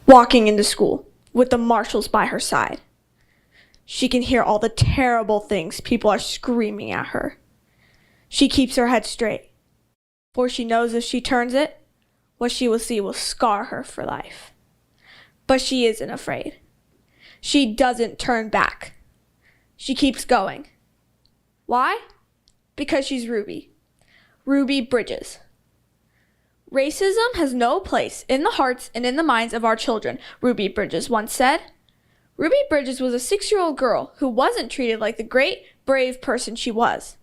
walking into school with the marshals by her side. She can hear all the terrible things people are screaming at her. She keeps her head straight, for she knows if she turns it, what she will see will scar her for life. But she isn't afraid. She doesn't turn back. She keeps going. Why? Because she's Ruby. Ruby Bridges. Racism has no place in the hearts and in the minds of our children, Ruby Bridges once said. Ruby Bridges was a 6-year-old girl who wasn't treated like the great, brave person she was.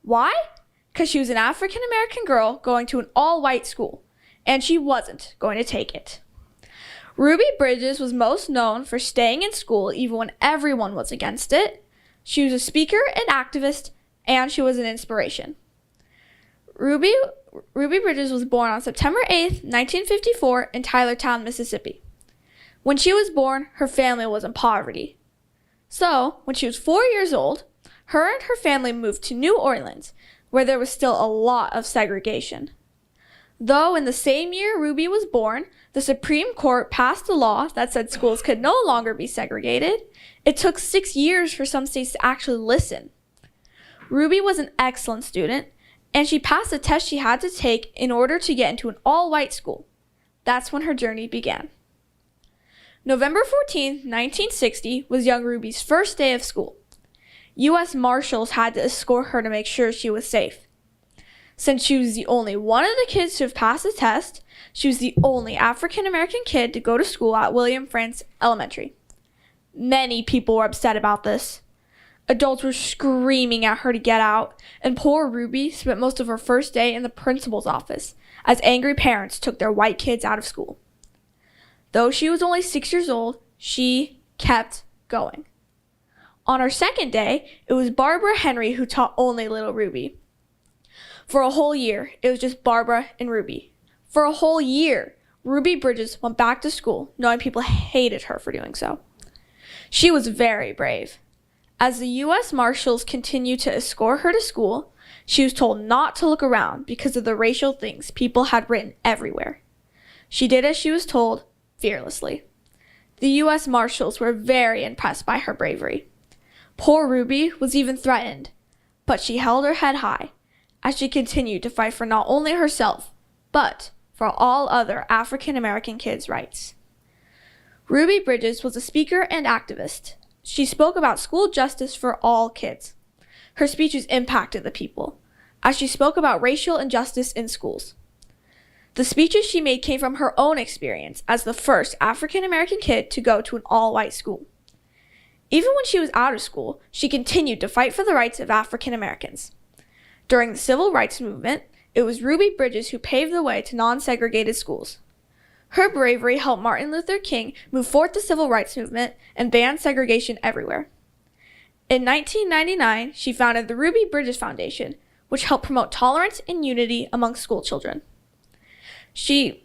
Why? Because she was an African-American girl going to an all-white school, and she wasn't going to take it. Ruby Bridges was most known for staying in school even when everyone was against it. She was a speaker and activist, and she was an inspiration. Ruby Bridges was born on September 8th, 1954 in Tylertown, Mississippi. When she was born, her family was in poverty. So, when she was 4 years old, her and her family moved to New Orleans, where there was still a lot of segregation. Though in the same year Ruby was born, the Supreme Court passed a law that said schools could no longer be segregated. It took 6 years for some states to actually listen. Ruby was an excellent student, and she passed the test she had to take in order to get into an all-white school. That's when her journey began. November 14, 1960 was young Ruby's first day of school. U.S. Marshals had to escort her to make sure she was safe. Since she was the only one of the kids to have passed the test, she was the only African-American kid to go to school at William Frantz Elementary. Many people were upset about this. Adults were screaming at her to get out, and poor Ruby spent most of her first day in the principal's office as angry parents took their white kids out of school. Though she was only 6 years old, she kept going. On her second day, it was Barbara Henry who taught only little Ruby. For a whole year, it was just Barbara and Ruby. For a whole year, Ruby Bridges went back to school, knowing people hated her for doing so. She was very brave. As the U.S. Marshals continued to escort her to school, she was told not to look around because of the racial things people had written everywhere. She did as she was told, fearlessly. The U.S. Marshals were very impressed by her bravery. Poor Ruby was even threatened, but she held her head high as she continued to fight for not only herself, but for all other African-American kids' rights. Ruby Bridges was a speaker and activist. She spoke about school justice for all kids. Her speeches impacted the people, as she spoke about racial injustice in schools. The speeches she made came from her own experience as the first African-American kid to go to an all-white school. Even when she was out of school, she continued to fight for the rights of African Americans. During the Civil Rights Movement, it was Ruby Bridges who paved the way to non-segregated schools. Her bravery helped Martin Luther King move forth the Civil Rights Movement and ban segregation everywhere. In 1999, she founded the Ruby Bridges Foundation, which helped promote tolerance and unity among school children. She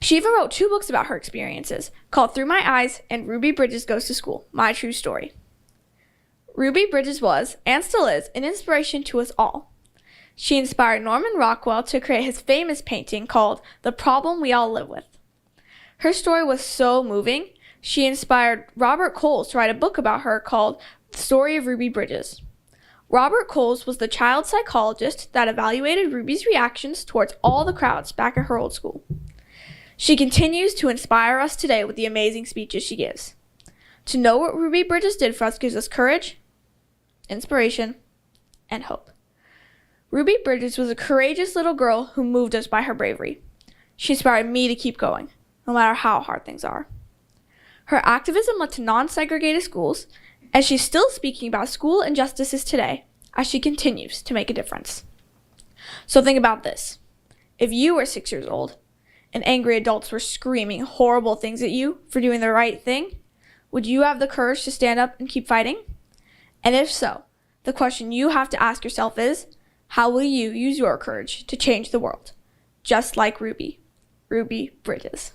even wrote 2 books about her experiences, called Through My Eyes and Ruby Bridges Goes to School, My True Story. Ruby Bridges was, and still is, an inspiration to us all. She inspired Norman Rockwell to create his famous painting called The Problem We All Live With. Her story was so moving, she inspired Robert Coles to write a book about her called The Story of Ruby Bridges. Robert Coles was the child psychologist that evaluated Ruby's reactions towards all the crowds back at her old school. She continues to inspire us today with the amazing speeches she gives. To know what Ruby Bridges did for us gives us courage, inspiration, and hope. Ruby Bridges was a courageous little girl who moved us by her bravery. She inspired me to keep going, no matter how hard things are. Her activism led to non-segregated schools, and she's still speaking about school injustices today as she continues to make a difference. So think about this. If you were 6 years old and angry adults were screaming horrible things at you for doing the right thing, would you have the courage to stand up and keep fighting? And if so, the question you have to ask yourself is, how will you use your courage to change the world? Just like Ruby Bridges.